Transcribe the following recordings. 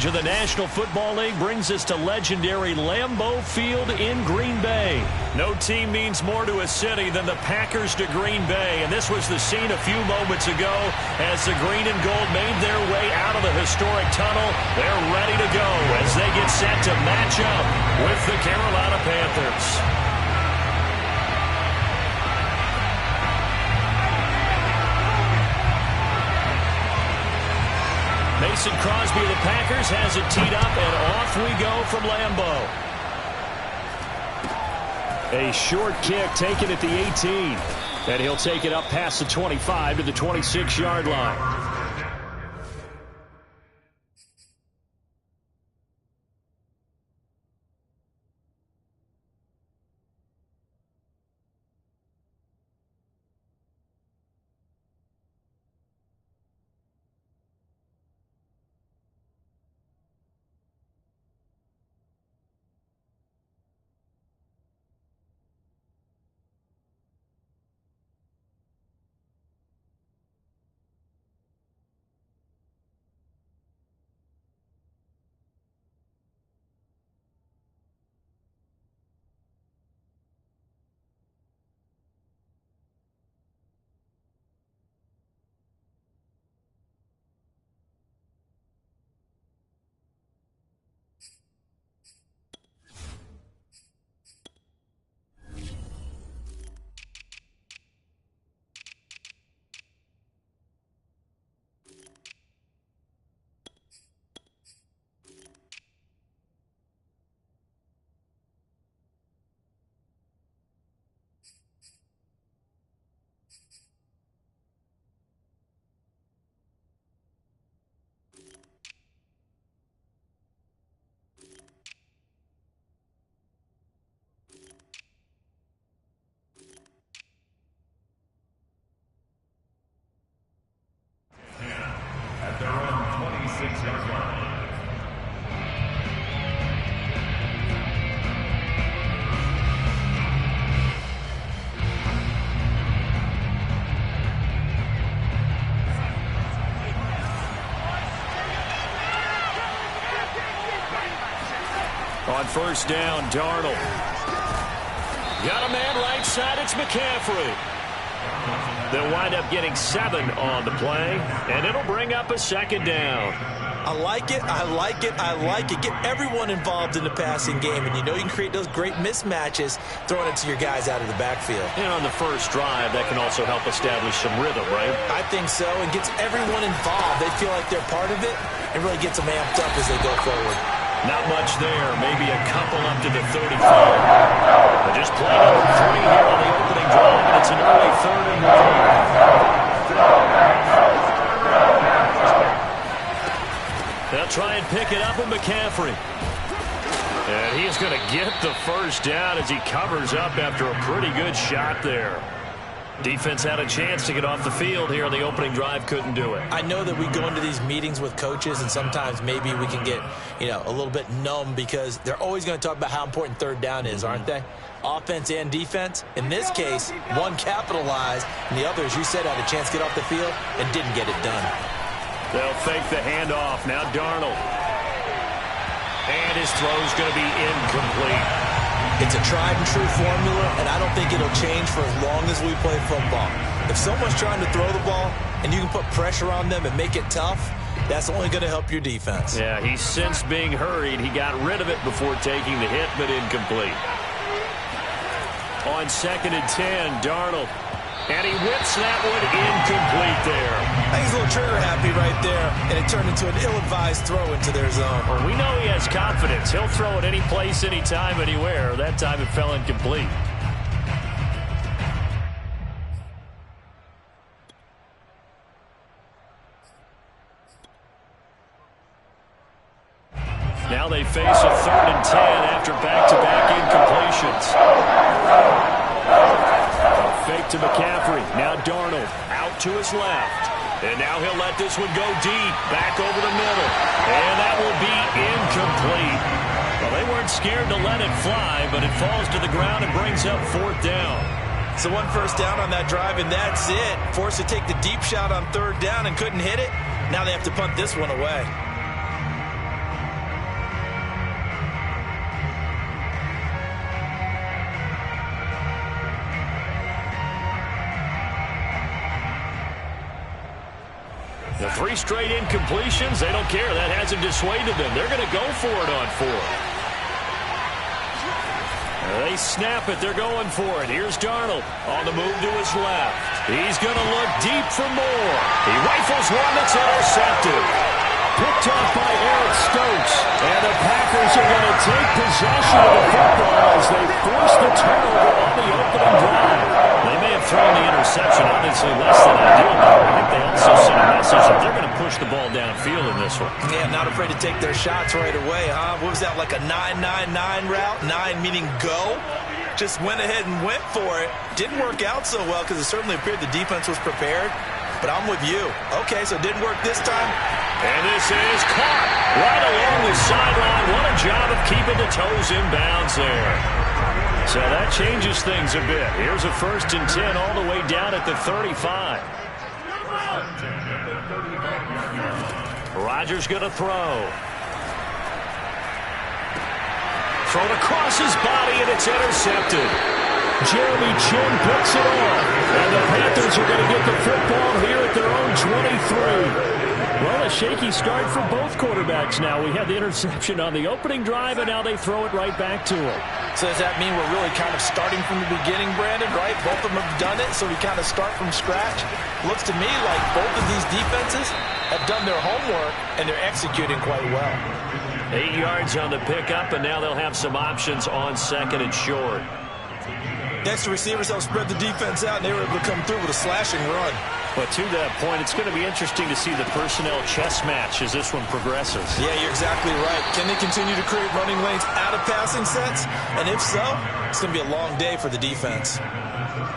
coverage of the National Football League brings us to legendary Lambeau Field in Green Bay. No team means more to a city than the Packers to Green Bay, and this was the scene a few moments ago as the green and gold made their way out of the historic tunnel. They're ready to go as they get set to match up with the Carolina Panthers. Mason Crosby of the Packers has it teed up, and off we go from Lambeau. A short kick taken at the 18, and he'll take it up past the 25 to the 26-yard line. On first down, Darnold. Got a man right side, it's McCaffrey. They'll wind up getting 7 on the play, and it'll bring up a second down. I like it, I like it, I like it. Get everyone involved in the passing game, and you know you can create those great mismatches throwing it to your guys out of the backfield. And on the first drive, that can also help establish some rhythm, right? I think so, and gets everyone involved. They feel like they're part of it, and really gets them amped up as they go forward. Not much there. Maybe a couple up to the 35. But just play number 3 here on the opening drive, and it's an early 3rd and 1. They'll try and pick it up with McCaffrey. And he's going to get the first down as he covers up after a pretty good shot there. Defense had a chance to get off the field here on the opening drive, couldn't do it. I know that we go into these meetings with coaches, and sometimes maybe we can get, a little bit numb because they're always going to talk about how important third down is, aren't they? Offense and defense. In this case, one capitalized, and the other, as you said, had a chance to get off the field and didn't get it done. They'll fake the handoff. Now Darnold. And his throw's going to be incomplete. It's a tried-and-true formula, and I don't think it'll change for as long as we play football. If someone's trying to throw the ball and you can put pressure on them and make it tough, that's only going to help your defense. Yeah, he's since being hurried. He got rid of it before taking the hit, but incomplete. On 2nd and 10, Darnold. And he whips that one incomplete there. I think he's a little trigger happy right there, and it turned into an ill-advised throw into their zone. Well, we know he has confidence. He'll throw it any place, anytime, anywhere. That time it fell incomplete. Now they face a 3rd and 10 after back-to-back incompletions. Fake to McCaffrey. Now Darnold out to his left. And now he'll let this one go deep. Back over the middle. And that will be incomplete. Well, they weren't scared to let it fly, but it falls to the ground and brings up 4th down. So one first down on that drive, and that's it. Forced to take the deep shot on 3rd down and couldn't hit it. Now they have to punt this one away. straight incompletions. They don't care. That hasn't dissuaded them. They're going to go for it on 4th. They snap it. They're going for it. Here's Darnold on the move to his left. He's going to look deep for more. He rifles one that's intercepted. Picked off by Eric Stokes. And the Packers are going to take possession of the football as they force the turnover on the opening drive. They may have thrown the interception, obviously less than ideal. I think they also sent a message that they're going to push the ball downfield in this one. Yeah, not afraid to take their shots right away, huh? What was that, like a 9-9-9 route? 9 meaning go? Just went ahead and went for it. Didn't work out so well because it certainly appeared the defense was prepared. But I'm with you. Okay, so it didn't work this time. And this is caught right along the sideline. What a job of keeping the toes in bounds there. So that changes things a bit. Here's a 1st and 10 all the way down at the 35. Rodgers going to throw. Thrown across his body, and it's intercepted. Jeremy Chinn picks it off. And the Panthers are going to get the football here at their own 23. Well, a shaky start for both quarterbacks now. We had the interception on the opening drive, and now they throw it right back to him. So does that mean we're really kind of starting from the beginning, Brandon, right? Both of them have done it, so we kind of start from scratch. Looks to me like both of these defenses have done their homework, and they're executing quite well. 8 yards on the pickup, and now they'll have some options on 2nd and short. Next, the receivers help spread the defense out, and they were able to come through with a slashing run. But to that point, it's going to be interesting to see the personnel chess match as this one progresses. Yeah, you're exactly right. Can they continue to create running lanes out of passing sets? And if so, it's going to be a long day for the defense.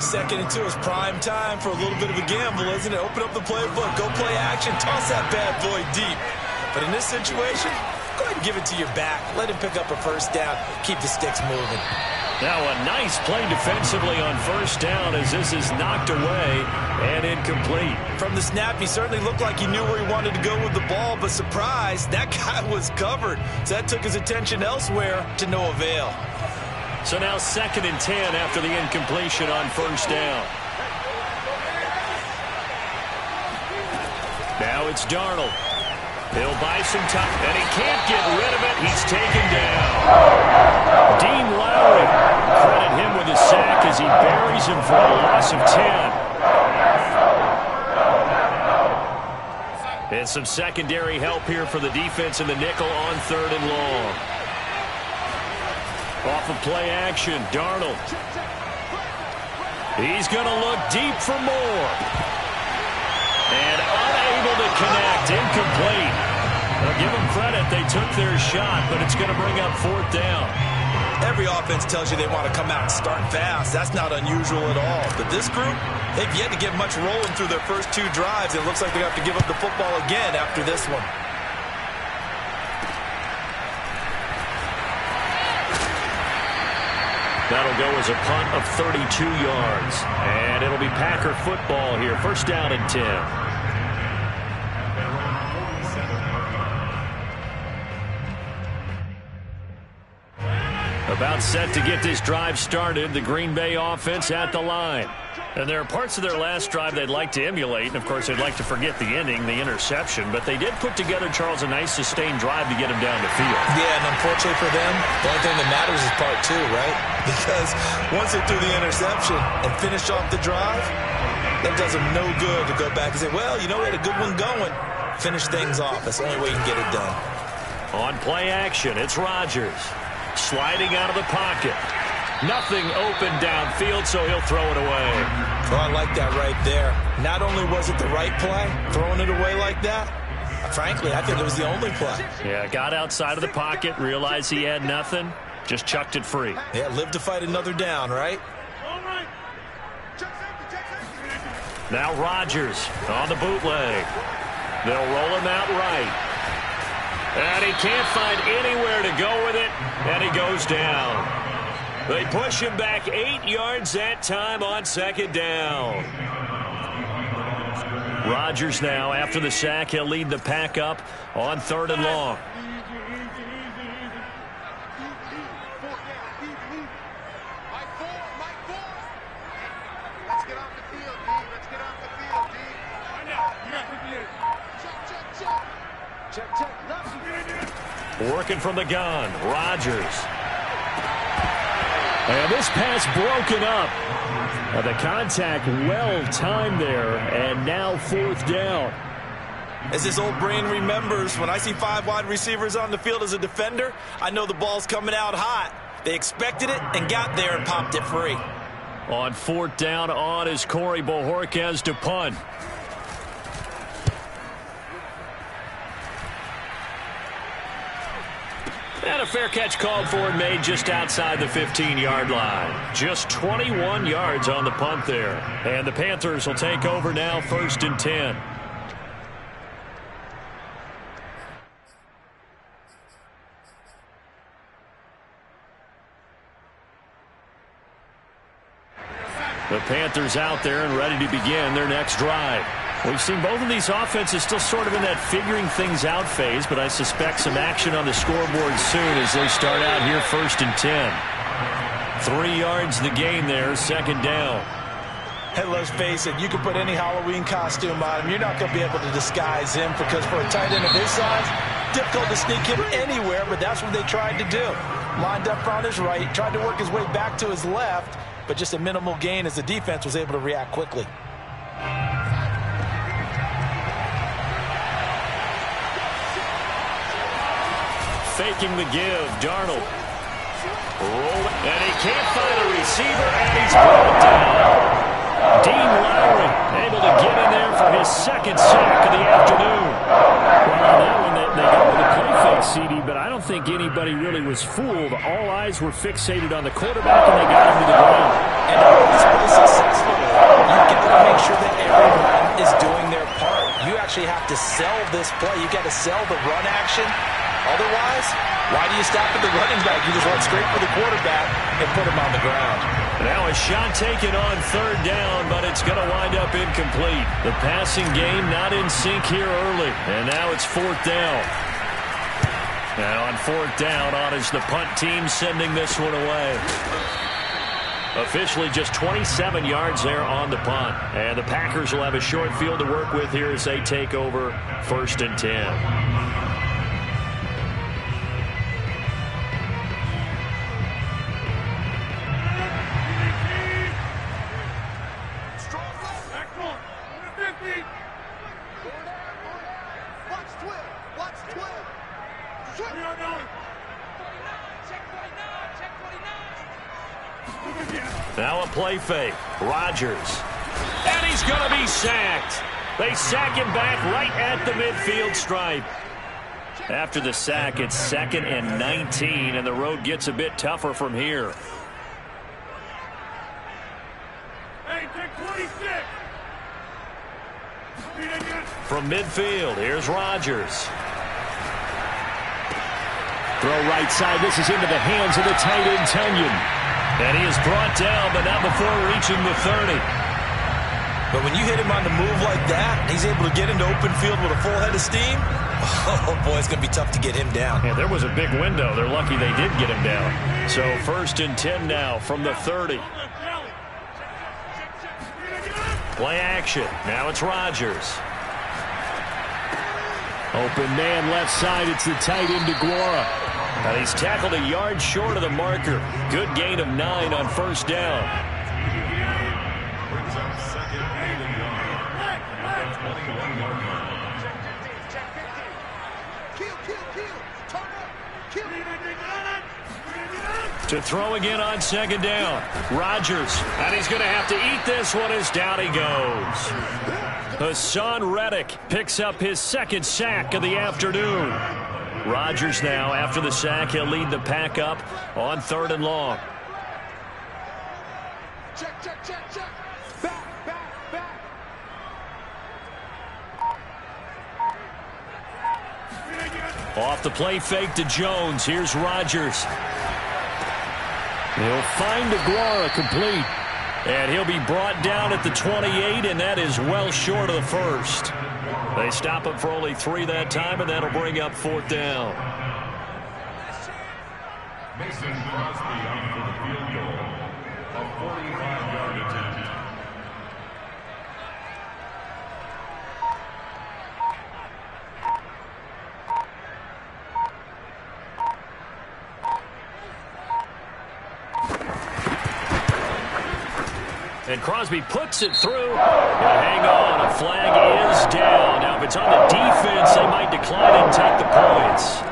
2nd and 2 is prime time for a little bit of a gamble, isn't it? Open up the playbook, go play action, toss that bad boy deep. But in this situation, go ahead and give it to your back. Let him pick up a 1st down, keep the sticks moving. Now a nice play defensively on 1st down as this is knocked away and incomplete. From the snap, he certainly looked like he knew where he wanted to go with the ball, but surprise, that guy was covered. So that took his attention elsewhere to no avail. So now 2nd and 10 after the incompletion on 1st down. Now it's Darnold. He'll buy some time, and he can't get rid of it. He's taken down. Dean Lowry, credit him with a sack as he buries him for a loss of 10. And some secondary help here for the defense in the nickel on 3rd and long. Off of play action, Darnold. He's going to look deep for more. And unable to connect, incomplete. I'll give them credit, they took their shot, but it's going to bring up 4th down. Every offense tells you they want to come out and start fast. That's not unusual at all. But this group, they've yet to get much rolling through their first 2 drives. It looks like they have to give up the football again after this one. That'll go as a punt of 32 yards. And it'll be Packer football here. 1st down and 10. About set to get this drive started. The Green Bay offense at the line. And there are parts of their last drive they'd like to emulate. And, of course, they'd like to forget the ending, the interception. But they did put together, Charles, a nice sustained drive to get him down the field. Yeah, and unfortunately for them, the only thing that matters is part 2, right? Because once they threw the interception and finished off the drive, that does them no good to go back and say, well, you know, we had a good one going. Finish things off. That's the only way you can get it done. On play action, it's Rodgers. Sliding out of the pocket. Nothing open downfield, so he'll throw it away. Oh, I like that right there. Not only was it the right play, throwing it away like that, frankly, I think it was the only play. Yeah, got outside of the pocket, realized he had nothing, just chucked it free. Yeah, live to fight another down, right? Now Rodgers on the bootleg. They'll roll him out right. And he can't find anywhere to go with it, and he goes down. They push him back 8 yards that time on 2nd down. Rodgers now, after the sack, he'll lead the pack up on 3rd and long. Working from the gun, Rodgers. And this pass broken up. The contact well timed there, and now 4th down. As this old brain remembers, when I see 5 wide receivers on the field as a defender, I know the ball's coming out hot. They expected it and got there and popped it free. On 4th down, on is Corey Bojorquez to punt. And a fair catch called for and made just outside the 15-yard line. Just 21 yards on the punt there. And the Panthers will take over now, 1st and 10. The Panthers out there and ready to begin their next drive. We've seen both of these offenses still sort of in that figuring things out phase, but I suspect some action on the scoreboard soon as they start out here 1st and 10. 3 yards the gain there, 2nd down. Hey, let's face it, you can put any Halloween costume on him. You're not going to be able to disguise him because for a tight end of his size, difficult to sneak him anywhere, but that's what they tried to do. Lined up on his right, tried to work his way back to his left, but just a minimal gain as the defense was able to react quickly. Faking the give, Darnold. Rolling, and he can't find a receiver, and he's brought down. Dean Lowry able to get in there for his 2nd sack of the afternoon. Well, on that one, they got with a play fake, CD, but I don't think anybody really was fooled. All eyes were fixated on the quarterback, and they got him to the ground. And to hold this play successfully, you've got to make sure that everyone is doing their part. You actually have to sell this play. You've got to sell the run action. Otherwise, why do you stop at the running back? You just run straight for the quarterback and put him on the ground. Now a shot taken on 3rd down, but it's going to wind up incomplete. The passing game not in sync here early, and now it's 4th down. Now on 4th down, on is the punt team sending this one away. Officially just 27 yards there on the punt. And the Packers will have a short field to work with here as they take over 1st and 10. Now a play fake. Rodgers. And he's going to be sacked. They sack him back right at the midfield stripe. After the sack, it's 2nd and 19, and the road gets a bit tougher from here. Hey, take 26. From midfield, here's Rodgers. Throw right side. This is into the hands of the tight end, Tonyan. And he is brought down, but not before reaching the 30. But when you hit him on the move like that, he's able to get into open field with a full head of steam, oh, boy, it's going to be tough to get him down. Yeah, there was a big window. They're lucky they did get him down. So 1st and 10 now from the 30. Play action. Now it's Rodgers. Open man left side. It's the tight end, DeGuara. And he's tackled a yard short of the marker. Good gain of 9 on 1st down. To throw again on 2nd down. Rodgers. And he's going to have to eat this one as down he goes. Hassan Reddick picks up his 2nd sack of the afternoon. Rodgers now, after the sack, he'll lead the pack up on 3rd and long. Check, check, check, check. Back, back, back. Off the play fake to Jones. Here's Rodgers. He'll find DeGuara complete. And he'll be brought down at the 28, and that is well short of the 1st. They stop him for only 3 that time, and that'll bring up 4th down. Mason Crosby on for the field goal. A 45-yard attempt. And Crosby puts it through. Gonna hang on. A flag is down. Now, if it's on the defense, they might decline and take the points.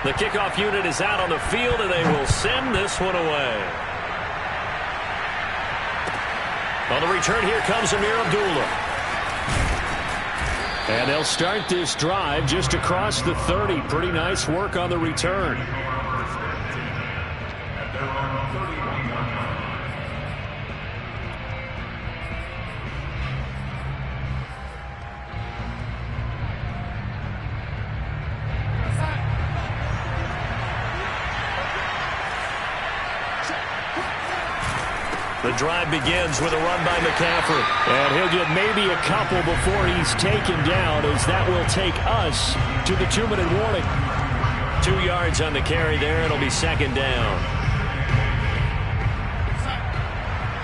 The kickoff unit is out on the field, and they will send this one away. On the return, here comes Amir Abdullah. And they'll start this drive just across the 30. Pretty nice work on the return. The drive begins with a run by McCaffrey. And he'll get maybe a couple before he's taken down, as that will take us to the 2-minute warning. 2 yards on the carry there. It'll be second down.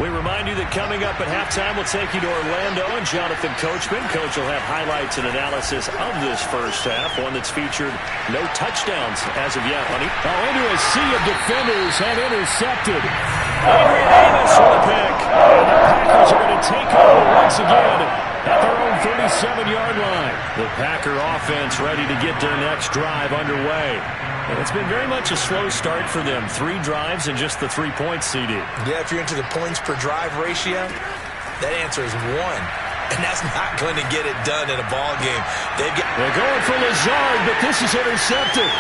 We remind you that coming up at halftime, we'll take you to Orlando and Jonathan Coachman. Coach will have highlights and analysis of this first half, one that's featured no touchdowns as of yet, honey. Oh, into a sea of defenders and intercepted. Adrian Amos with a pick. And the Packers are going to take over once again at their own 37-yard line. The Packer offense ready to get their next drive underway. And it's been very much a slow start for them. 3 drives and just the 3 points, CD. Yeah, if you're into the points per drive ratio, that answer is 1. And that's not going to get it done in a ball game. They're going for Lazard, but this is intercepted.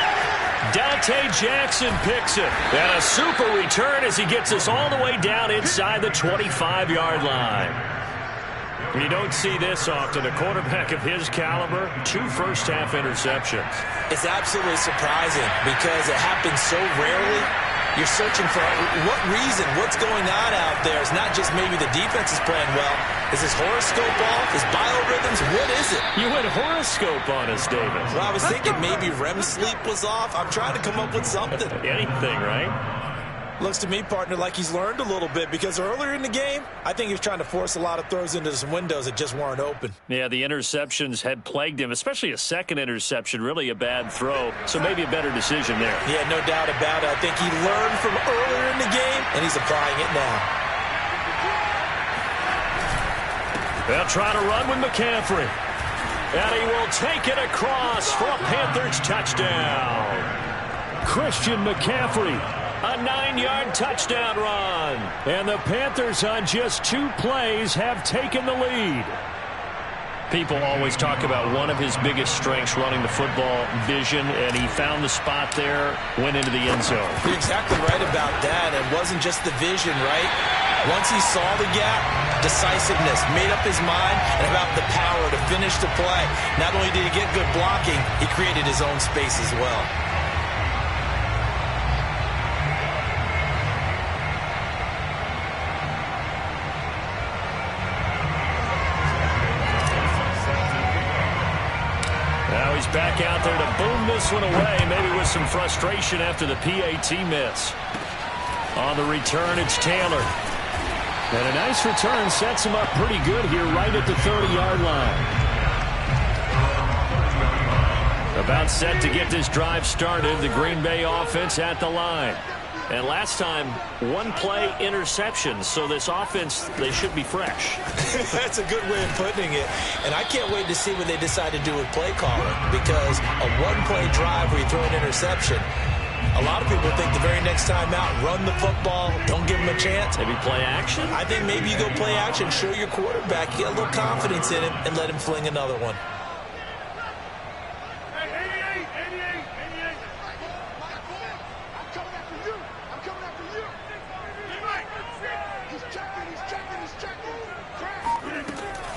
Dante Jackson picks it. And a super return as he gets us all the way down inside the 25-yard line. You don't see this often. A quarterback of his caliber, 2 first-half interceptions. It's absolutely surprising because it happens so rarely. You're searching for what reason, what's going on out there. It's not just maybe the defense is playing well. Is his horoscope off? His biorhythms? What is it? You went horoscope on us, David. Well, I was thinking maybe REM sleep was off. I'm trying to come up with something. Anything, right? Looks to me, partner, like he's learned a little bit because earlier in the game, I think he was trying to force a lot of throws into some windows that just weren't open. Yeah, the interceptions had plagued him, especially a second interception, really a bad throw, so maybe a better decision there. Yeah, no doubt about it. I think he learned from earlier in the game, and he's applying it now. They'll try to run with McCaffrey. And he will take it across for a Panthers touchdown. Christian McCaffrey. A 9-yard touchdown run. And the Panthers on just 2 plays have taken the lead. People always talk about one of his biggest strengths, running the football, vision, and he found the spot there, went into the end zone. You're exactly right about that. It wasn't just the vision, right? Once he saw the gap, decisiveness, made up his mind, and about the power to finish the play. Not only did he get good blocking, he created his own space as well. Now he's back out there to boom this one away, maybe with some frustration after the PAT miss. On the return, it's Taylor. And a nice return sets him up pretty good here right at the 30-yard line. About set to get this drive started, the Green Bay offense at the line. And last time, 1-play interception, so this offense, they should be fresh. That's a good way of putting it. And I can't wait to see what they decide to do with play calling, because a 1-play drive where you throw an interception, a lot of people think the very next time out, run the football, don't give him a chance. Maybe play action? I think maybe you go play action, show your quarterback, get a little confidence in him, and let him fling another one.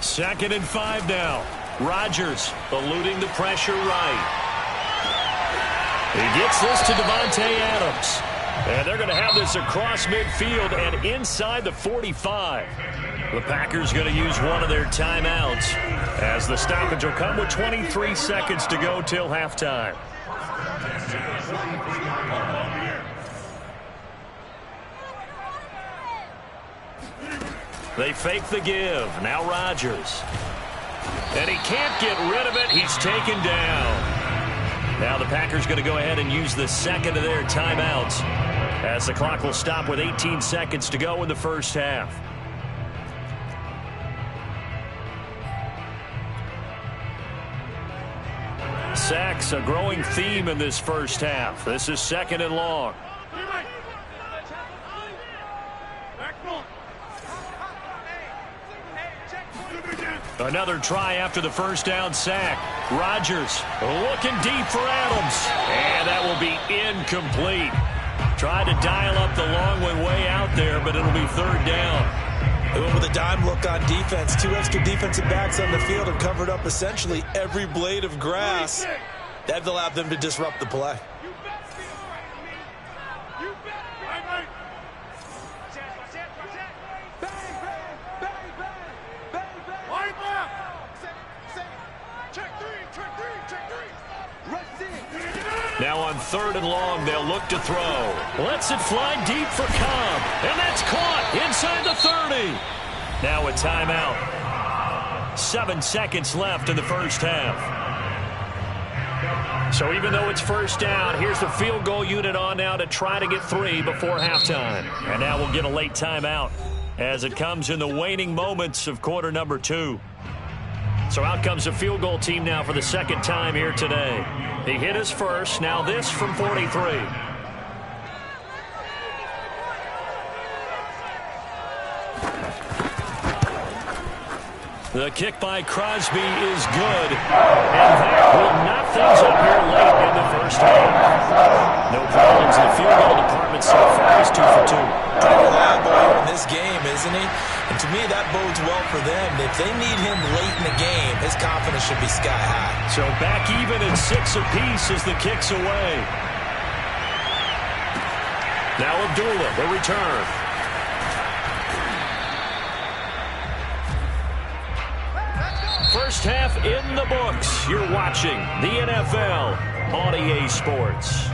Second and 5 now. Rodgers eluding the pressure right. He gets this to Devontae Adams. And they're going to have this across midfield and inside the 45. The Packers going to use one of their timeouts as the stoppage will come with 23 seconds to go till halftime. They fake the give. Now Rodgers. And he can't get rid of it. He's taken down. Now the Packers going to go ahead and use the second of their timeouts as the clock will stop with 18 seconds to go in the first half. Sacks, a growing theme in this first half. This is 2nd and long. Another try after the first down sack. Rodgers looking deep for Adams. And that will be incomplete. Tried to dial up the long one way out there, but it'll be 3rd down. They went with a dime look on defense. 2 extra defensive backs on the field and covered up essentially every blade of grass. That allowed them to disrupt the play. Now on 3rd and long, they'll look to throw. Lets it fly deep for Cobb. And that's caught inside the 30. Now a timeout. 7 seconds left in the first half. So even though it's first down, here's the field goal unit on now to try to get 3 before halftime. And now we'll get a late timeout as it comes in the waning moments of quarter number 2. So out comes the field goal team now for the 2nd time here today. He hit his first, now this from 43. The kick by Crosby is good, and that will knock things up here late in the first half. No problems in the field goal department so far. He's 2 for 2. Pretty reliable in this game, isn't he? And to me, that bodes well for them. If they need him late in the game, his confidence should be sky high. So back even at 6 apiece as the kick's away. Now Abdullah, the return. First half in the books. You're watching the NFL on EA Sports.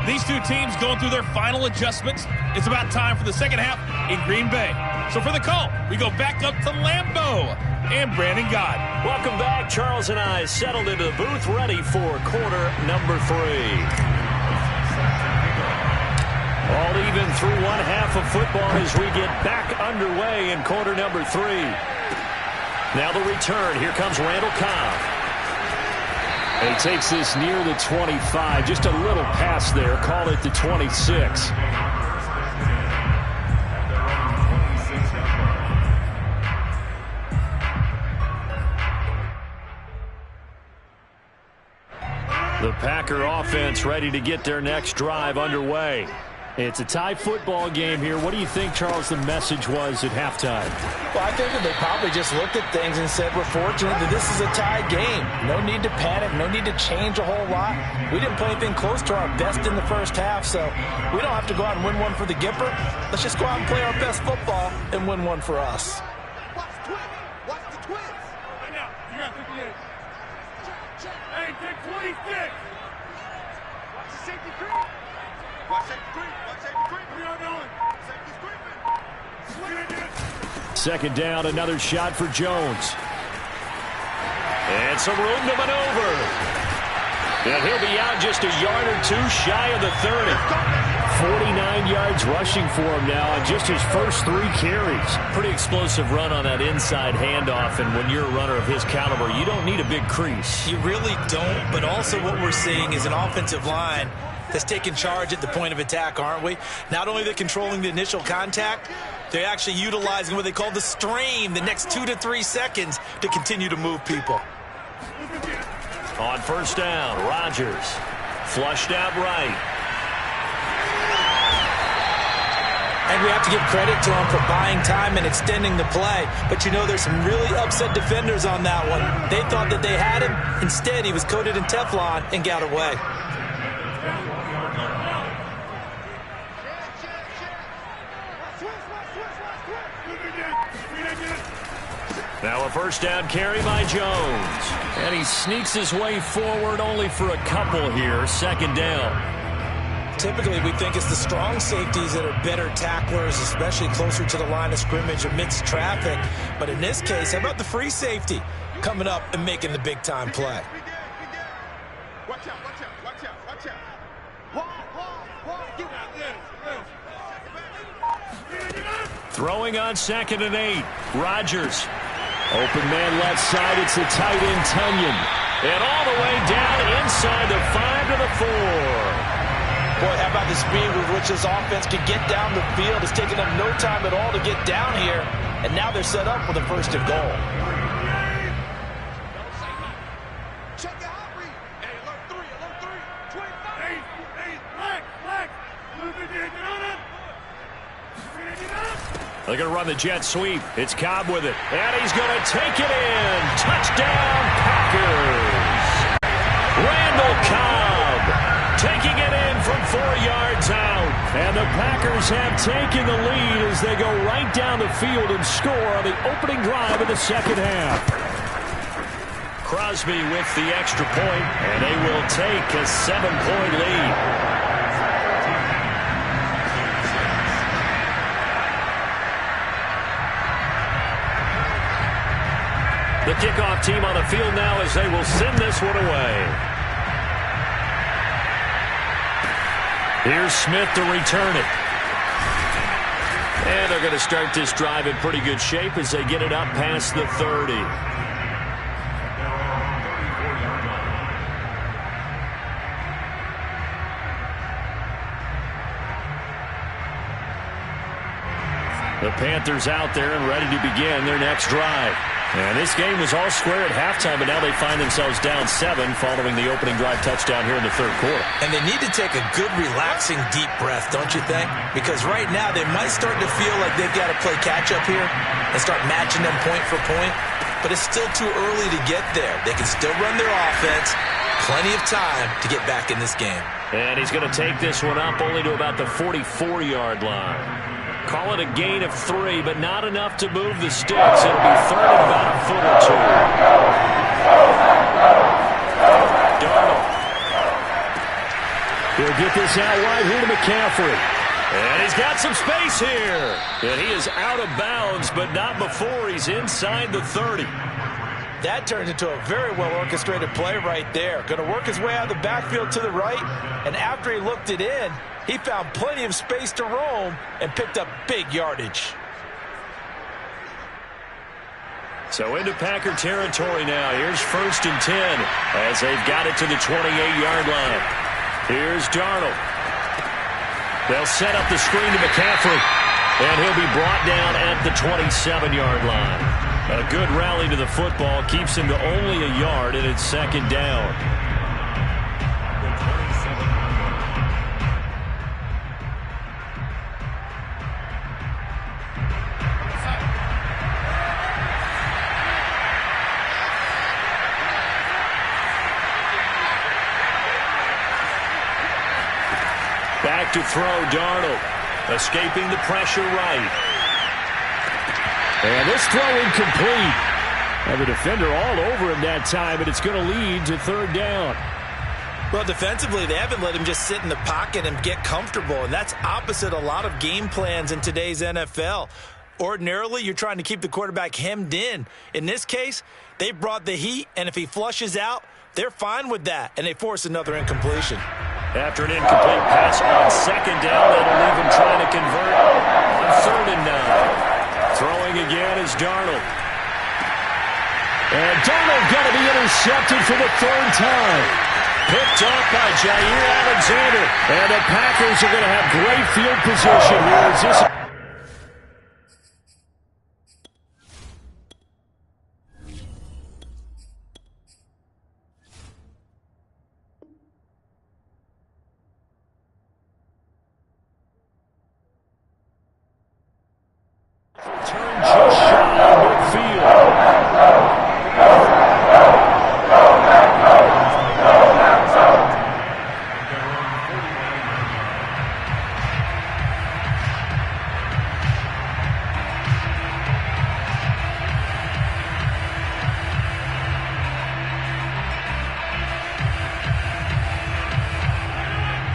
These two teams going through their final adjustments. It's about time for the second half in Green Bay. So for the call, we go back up to Lambeau and Brandon God. Welcome back. Charles and I settled into the booth, ready for quarter number 3. All even through one half of football as we get back underway in quarter number 3. Now the return. Here comes Randall Cobb. And he takes this near the 25. Just a little pass there. Call it the 26. The Packer offense ready to get their next drive underway. It's a tie football game here. What do you think, Charles, the message was at halftime? Well, I think that they probably just looked at things and said, we're fortunate that this is a tie game. No need to panic. No need to change a whole lot. We didn't play anything close to our best in the first half, so we don't have to go out and win one for the Gipper. Let's just go out and play our best football and win one for us. Watch the twins. Watch the twins. Right now, you got 58. Hey, take 26. Watch the safety creep. Watch safety creep. Watch safety creep. Where y'all going? Safety's creeping. Second down, another shot for Jones. And some room to maneuver. And he'll be out just a yard or 2 shy of the 30. 49 yards rushing for him now on just his first 3 carries. Pretty explosive run on that inside handoff, and when you're a runner of his caliber, you don't need a big crease. You really don't, but also what we're seeing is an offensive line that's taking charge at the point of attack, aren't we? Not only are they controlling the initial contact, they're actually utilizing what they call the strain, the next 2 to 3 seconds, to continue to move people. On first down, Rodgers flushed out right. And we have to give credit to him for buying time and extending the play. But you know, there's some really upset defenders on that one. They thought that they had him. Instead, he was coated in Teflon and got away. Now a first down carry by Jones. And he sneaks his way forward only for a couple here. Second down. Typically, we think it's the strong safeties that are better tacklers, especially closer to the line of scrimmage amidst traffic. But in this case, how about the free safety coming up and making the big-time play? Watch out, watch out. Throwing on 2nd and 8. Rodgers. Open man left side. It's the tight end, Tunyon. And all the way down inside the 5 to the 4. Boy, how about the speed with which this offense can get down the field? It's taken them no time at all to get down here. And now they're set up for the 1st and goal. Check out, read. Hey, alert 3, 25. Hey, black. They're going to run the jet sweep. It's Cobb with it. And he's going to take it in. Touchdown, Packers. Randall Cobb taking it in from 4 yards out. And the Packers have taken the lead as they go right down the field and score on the opening drive of the 2nd half. Crosby with the extra point, and they will take a 7-point lead. The kickoff team on the field now as they will send this one away. Here's Smith to return it. And they're going to start this drive in pretty good shape as they get it up past the 30. The Panthers out there and ready to begin their next drive. And this game was all square at halftime, but now they find themselves down 7 following the opening drive touchdown here in the 3rd quarter. And they need to take a good, relaxing, deep breath, don't you think? Because right now they might start to feel like they've got to play catch-up here and start matching them point for point. But it's still too early to get there. They can still run their offense. Plenty of time to get back in this game. And he's going to take this one up only to about the 44-yard line. Call it a gain of 3, but not enough to move the sticks. It'll be 3rd and about a foot or 2. Darnold. He'll get this out wide here to McCaffrey. And he's got some space here. And he is out of bounds, but not before he's inside the 30. That turns into a very well-orchestrated play right there. Going to work his way out of the backfield to the right, and after he looked it in, he found plenty of space to roam and picked up big yardage. So into Packer territory now. Here's 1st and 10 as they've got it to the 28-yard line. Here's Darnold. They'll set up the screen to McCaffrey, and he'll be brought down at the 27-yard line. A good rally to the football keeps him to only a yard, and it's 2nd down. Back to throw, Darnold. Escaping the pressure right. And this throw incomplete. And the defender all over him that time, and it's going to lead to 3rd down. Well, defensively, they haven't let him just sit in the pocket and get comfortable, and that's opposite a lot of game plans in today's NFL. Ordinarily, you're trying to keep the quarterback hemmed in. In this case, they brought the heat, and if he flushes out, they're fine with that, and they force another incompletion. After an incomplete pass on 2nd down, that'll leave him trying to convert on 3rd and 9. Throwing again is Darnold. And Darnold going to be intercepted for the 3rd time. Picked up by Jair Alexander. And the Packers are going to have great field position here. Is this turn just shy of midfield.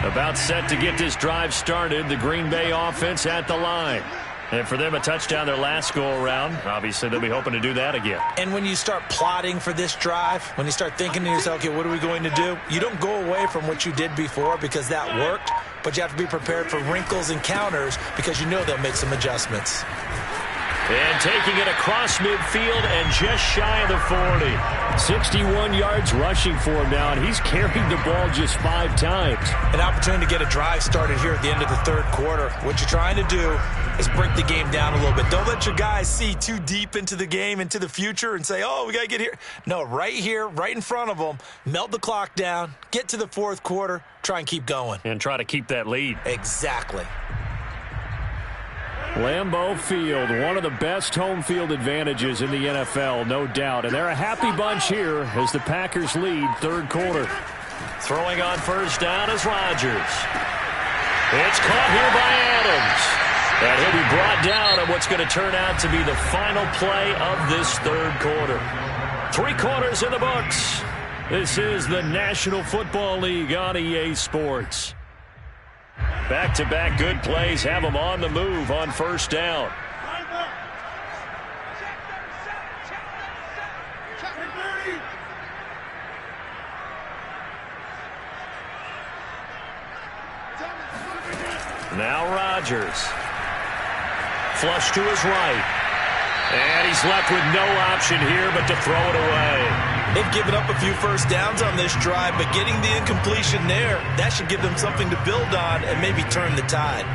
About set to get this drive started. The Green Bay offense at the line. And for them, a touchdown their last go-around. Obviously, they'll be hoping to do that again. And when you start plotting for this drive, when you start thinking to yourself, okay, what are we going to do? You don't go away from what you did before because that worked. but you have to be prepared for wrinkles and counters because you know they'll make some adjustments. And taking it across midfield and just shy of the 40. 61 yards rushing for him now, and he's carried the ball just 5 times. An opportunity to get a drive started here at the end of the third quarter. What you're trying to do is break the game down a little bit. Don't let your guys see too deep into the game, into the future, and say, oh, we got to get here. No, right here, right in front of them, melt the clock down, get to the fourth quarter, try and keep going. And try to keep that lead. Exactly. Lambeau Field, one of the best home field advantages in the NFL, no doubt. And they're a happy bunch here as the Packers lead third quarter. Throwing on first down is Rodgers. It's caught here by Adams. And he'll be brought down on what's going to turn out to be the final play of this third quarter. 3 quarters in the books. This is the National Football League on EA Sports. Back-to-back good plays have them on the move on first down. Now Rodgers. Flush to his right. And he's left with no option here but to throw it away. They've given up a few first downs on this drive, but getting the incompletion there, that should give them something to build on and maybe turn the tide.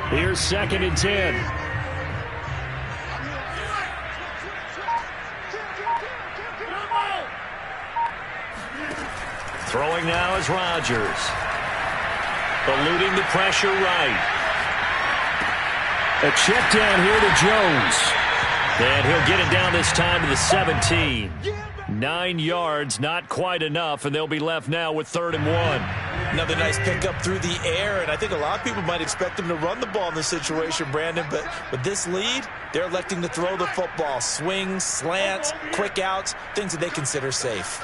Here's 2nd and 10. Throwing now is Rodgers. Eluding the pressure right. A check down here to Jones. And he'll get it down this time to the 17. 9 yards, not quite enough, and they'll be left now with 3rd and 1. Another nice pickup through the air, and I think a lot of people might expect them to run the ball in this situation, Brandon, but with this lead, they're electing to throw the football. Swings, slants, quick outs, things that they consider safe.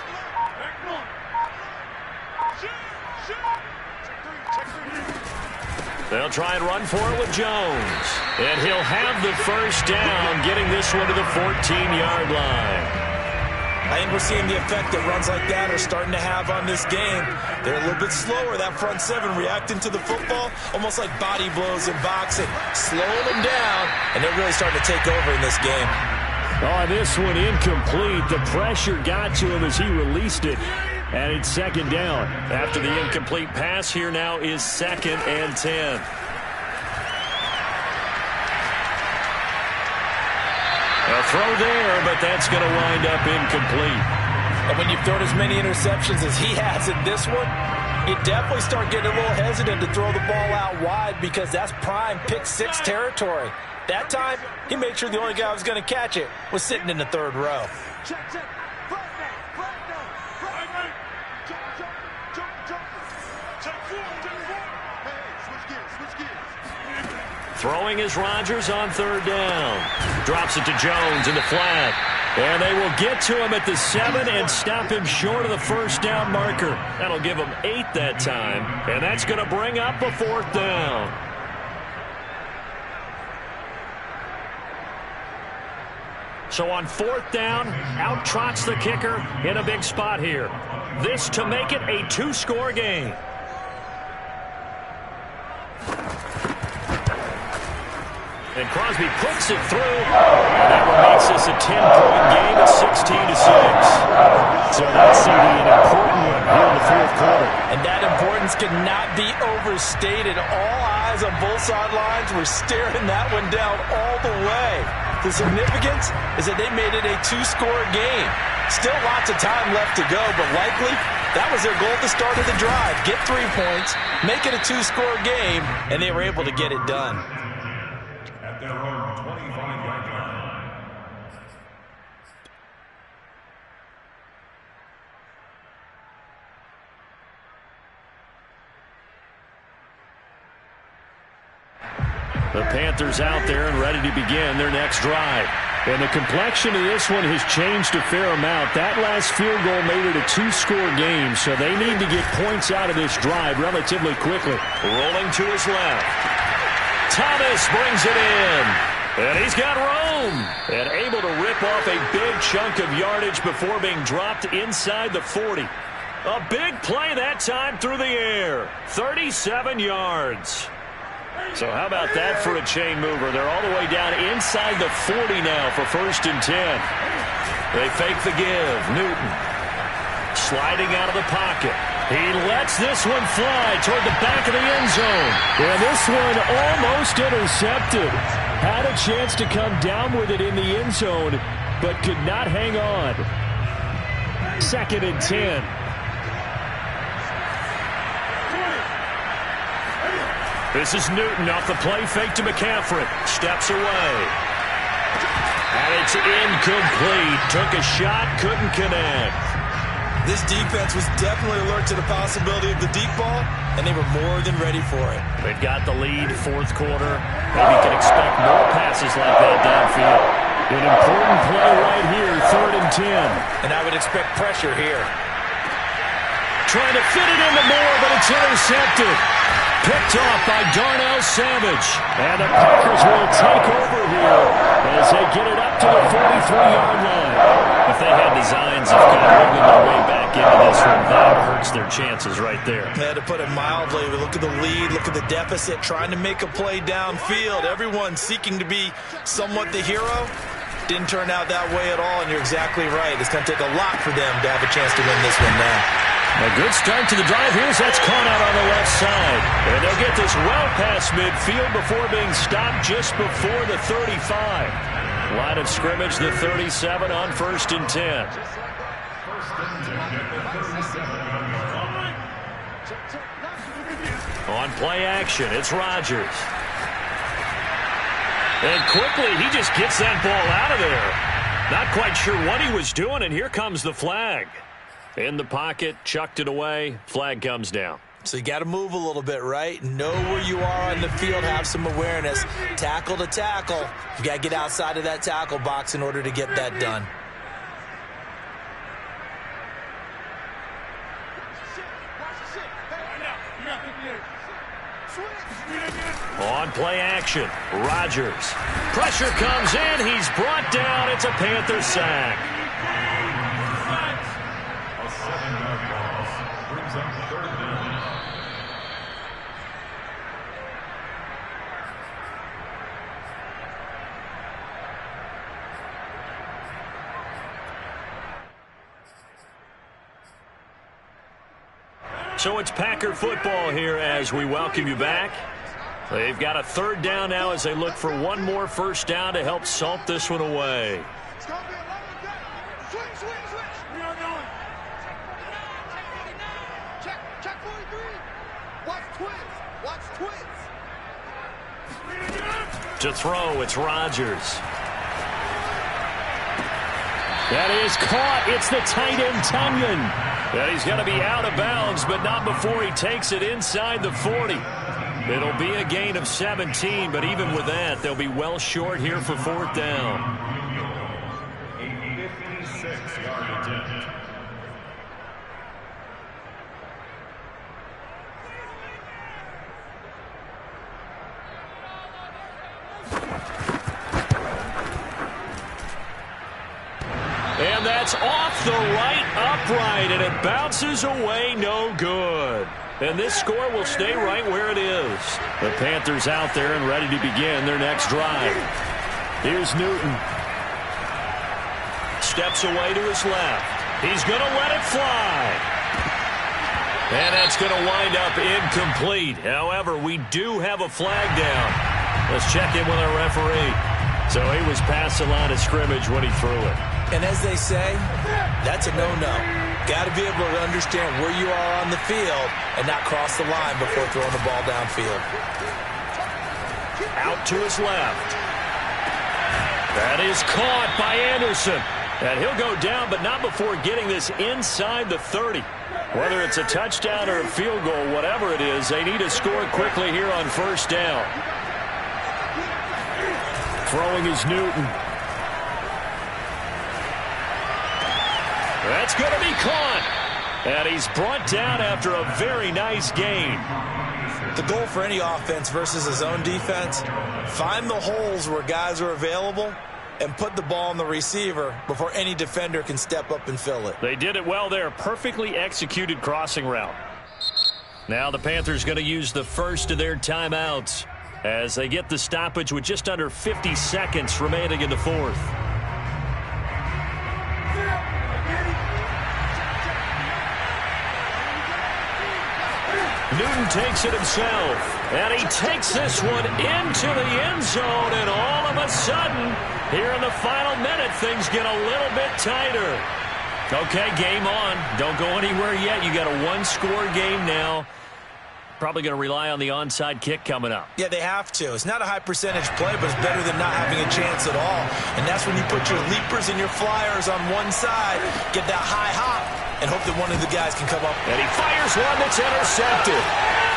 They'll try and run for it with Jones. And he'll have the first down, getting this one to the 14-yard line. I think we're seeing the effect that runs like that are starting to have on this game. They're a little bit slower, that front 7, reacting to the football, almost like body blows in boxing, slowing them down, and they're really starting to take over in this game. Oh, this one incomplete. The pressure got to him as he released it. And it's 2nd down. After the incomplete pass, here now is 2nd and 10. A throw there, but that's going to wind up incomplete. And when you've thrown as many interceptions as he has in this one, you definitely start getting a little hesitant to throw the ball out wide because that's prime pick 6 territory. That time, he made sure the only guy who was going to catch it was sitting in the 3rd row. Throwing is Rodgers on 3rd down. Drops it to Jones in the flat. And they will get to him at the 7 and stop him short of the first down marker. That'll give him 8 that time. And that's going to bring up a 4th down. So on 4th down, out trots the kicker in a big spot here. This to make it a 2-score game. And Crosby puts it through. And that one makes this a 10-point game at 16-6. So that's an important one here in the 4th quarter. And that importance cannot be overstated. All eyes on both sidelines were staring that one down all the way. The significance is that they made it a 2-score game. Still lots of time left to go, but likely that was their goal at the start of the drive. Get 3 points, make it a 2-score game, and they were able to get it done. At their own 25-yard line. The Panthers out there and ready to begin their next drive. And the complexion of this one has changed a fair amount. That last field goal made it a two-score game, so they need to get points out of this drive relatively quickly. Rolling to his left. Thomas brings it in. And he's got room. And able to rip off a big chunk of yardage before being dropped inside the 40. A big play that time through the air. 37 yards. So how about that for a chain mover? They're all the way down inside the 40 now for 1st and 10. They fake the give. Newton sliding out of the pocket. He lets this one fly toward the back of the end zone. And this one almost intercepted. Had a chance to come down with it in the end zone, but could not hang on. 2nd and 10. This is Newton off the play fake to McCaffrey. Steps away. And it's incomplete. Took a shot, couldn't connect. This defense was definitely alert to the possibility of the deep ball, and they were more than ready for it. They've got the lead, 4th quarter. Maybe can expect more passes like that downfield. An important play right here, 3rd and 10. And I would expect pressure here. Trying to fit it into Moore, but it's intercepted. Picked off by Darnell Savage. And the Packers will take over here as they get it up to the 43-yard line. If they had designs of kind of moving their way back into this one, that hurts their chances right there. Yeah, to put it mildly, we look at the lead, look at the deficit, trying to make a play downfield. Everyone seeking to be somewhat the hero. Didn't turn out that way at all, and you're exactly right. It's going to take a lot for them to have a chance to win this one now. A good start to the drive. Here's that's caught out on the left side. And they'll get this well past midfield before being stopped just before the 35. Line of scrimmage, the 37 on 1st and 10. On play action, it's Rodgers. And quickly, he just gets that ball out of there. Not quite sure what he was doing, and here comes the flag. In the pocket, chucked it away, flag comes down. So you got to move a little bit, right? Know where you are on the field, have some awareness. Tackle to tackle. You got to get outside of that tackle box in order to get that done. On play action, Rodgers. Pressure comes in, he's brought down, it's a Panther sack. So it's Packer football here as we welcome you back. They've got a 3rd down now as they look for one more 1st down to help salt this one away. Check 43. Watch twins. To throw, it's Rodgers. That is caught. It's the tight end, Tunyon. And he's going to be out of bounds, but not before he takes it inside the 40. It'll be a gain of 17, but even with that, they'll be well short here for 4th down. A 56-yard attempt. And that's off the right upright, and it bounces away, no good. And this score will stay right where it is. The Panthers out there and ready to begin their next drive. Here's Newton. Steps away to his left. He's going to let it fly. And that's going to wind up incomplete. However, we do have a flag down. Let's check in with our referee. So he was past the line of scrimmage when he threw it. And as they say, that's a no-no. Got to be able to understand where you are on the field and not cross the line before throwing the ball downfield. Out to his left. That is caught by Anderson. And he'll go down, but not before getting this inside the 30. Whether it's a touchdown or a field goal, whatever it is, they need to score quickly here on 1st down. Throwing is Newton. That's going to be caught. And he's brought down after a very nice gain. The goal for any offense versus his own defense, find the holes where guys are available and put the ball on the receiver before any defender can step up and fill it. They did it well there. Perfectly executed crossing route. Now the Panthers going to use the first of their timeouts as they get the stoppage with just under 50 seconds remaining in the fourth. Newton takes it himself, and he takes this one into the end zone, and all of a sudden, here in the final minute, things get a little bit tighter. Okay, game on. Don't go anywhere yet. You got a one-score game now. Probably going to rely on the onside kick coming up. Yeah, they have to. It's not a high percentage play, but it's better than not having a chance at all. And that's when you put your leapers and your flyers on one side, get that high hop, and hope that one of the guys can come up. And he fires one that's intercepted.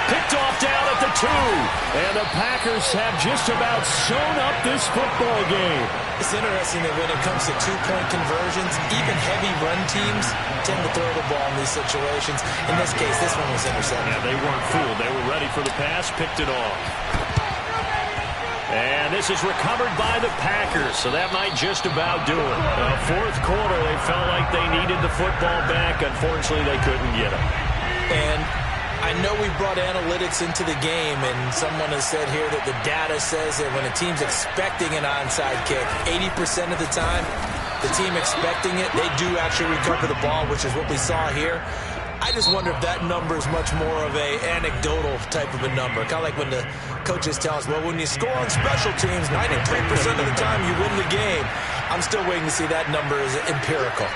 Picked off down at the 2. And the Packers have just about sewn up this football game. It's interesting that when it comes to two-point conversions, even heavy run teams tend to throw the ball in these situations. In this case, this one was intercepted. Yeah, they weren't fooled. They were ready for the pass, picked it off. And this is recovered by the Packers, so that might just about do it. Fourth quarter, they felt like they needed the football back. Unfortunately, they couldn't get it. And I know we brought analytics into the game, and someone has said here that the data says that when a team's expecting an onside kick, 80% of the time, the team expecting it, they do actually recover the ball, which is what we saw here. I just wonder if that number is much more of a anecdotal type of a number. Kind of like when the coaches tell us, well, when you score on special teams, 93% of the time you win the game. I'm still waiting to see that number is empirical.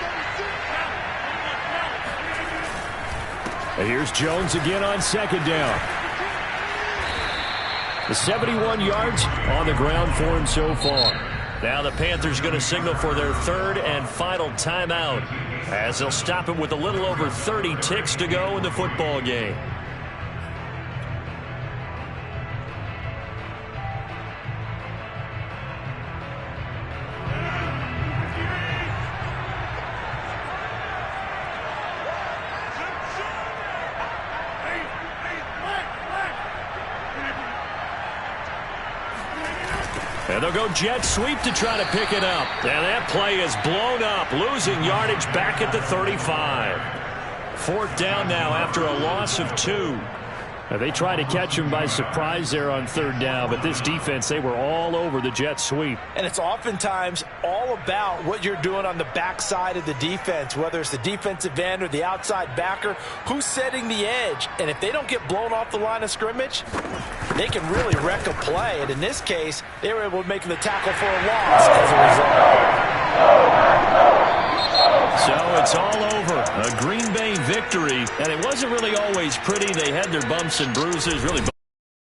And here's Jones again on second down. The 71 yards on the ground for him so far. Now the Panthers going to signal for their third and final timeout as they'll stop it with a little over 30 ticks to go in the football game. And they'll go jet sweep to try to pick it up. And that play is blown up, losing yardage back at the 35. Fourth down now after a loss of 2. They tried to catch him by surprise there on third down, but this defense, they were all over the jet sweep. And it's oftentimes all about what you're doing on the backside of the defense, whether it's the defensive end or the outside backer, who's setting the edge. And if they don't get blown off the line of scrimmage, they can really wreck a play. And in this case, they were able to make the tackle for a loss as a result. So it's all over. A Green Bay victory. And it wasn't really always pretty. They had their bumps and bruises. Really.